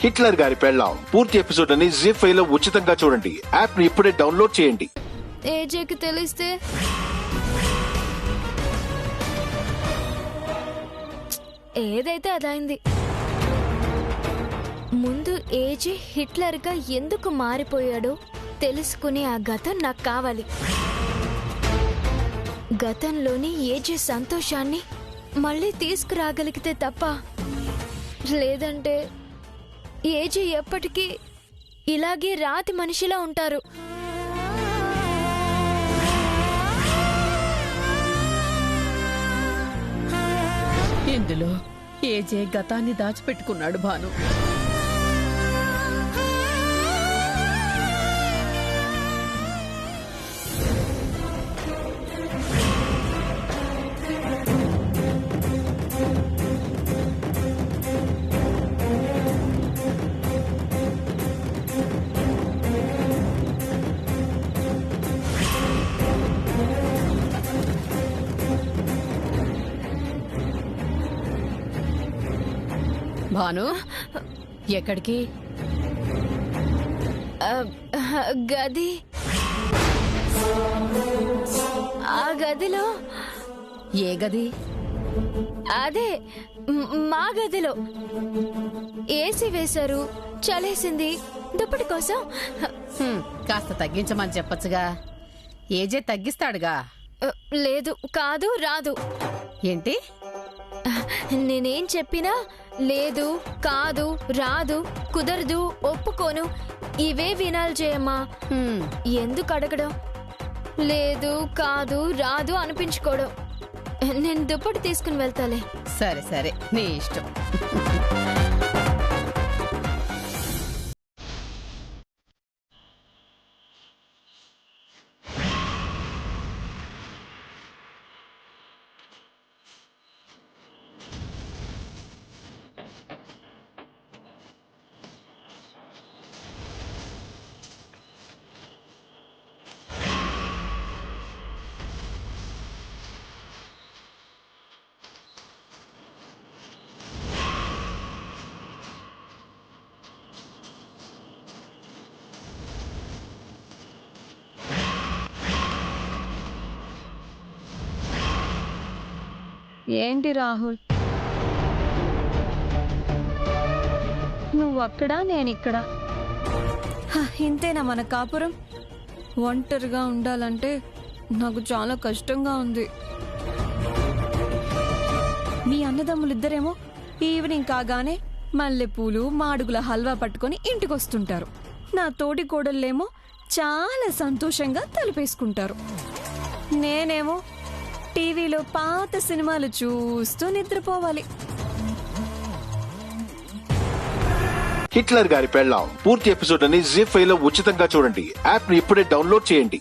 Hitler గారి పెళ్ళాం పూర్తి ఎపిసోడ్ అని జీ5 లో ఉచితంగా చూడండి. యాప్ ని ఇప్పుడే డౌన్లోడ్ చేయండి. ఏజేకి తెలిస్తే ఏదైతే అదైంది. ముందు ఏజే హిట్లర్ గా ఎందుకు మారిపోయాడో తెలుసుకునే ఆ గతం నాకు కావాలి. గతంలోని ఏజే సంతోషాన్ని మళ్ళీ తీసుకురాగలిగితే తప్ప, లేదంటే ఏజే ఎప్పటికీ ఇలాగే రాతి మనిషిలా ఉంటారు. ఇందులో ఏజే గతాన్ని దాచిపెట్టుకున్నాడు భాను. భాను, ఎక్కడికి? గది, ఆ గదిలో. ఏ గది? అదే మా గదిలో. ఏసీ వేశారు, చలేసింది. దుప్పటి కోసం కాస్త తగ్గించమని చెప్పచ్చుగా. ఏజే తగ్గిస్తాడుగా. లేదు, కాదు, రాదు. ఏంటి? నేనేం చెప్పినా లేదు, కాదు, రాదు, కుదరదు, ఒప్పుకోను, ఇవే వినాలి జయమ్మా. ఎందుకు అడగడం? లేదు, కాదు, రాదు అనిపించుకోవడం. నేను దుప్పటి తీసుకుని వెళ్తాలే. సరే సరే, నీ ఇష్టం. ఏంటి రాహుల్, నువ్వు అక్కడ, నేనిక్కడ. ఇంతేనా మన కాపురం? ఒంటరిగా ఉండాలంటే నాకు చాలా కష్టంగా ఉంది. మీ అన్నదమ్ములిద్దరేమో ఈవినింగ్ కాగానే మల్లెపూలు, మాడుగుల హల్వా పట్టుకొని ఇంటికొస్తుంటారు. నా తోటి కోడళ్ళేమో చాలా సంతోషంగా తలుపేసుకుంటారు. నేనేమో టీవీలో పాత సినిమాలు చూస్తూ నిద్రపోవాలి. హిట్లర్ గారి పెళ్ళాం పూర్తి ఎపిసోడ్ అని జీ5 లో ఉచితంగా చూడండి. యాప్ ని ఇప్పుడే డౌన్లోడ్ చేయండి.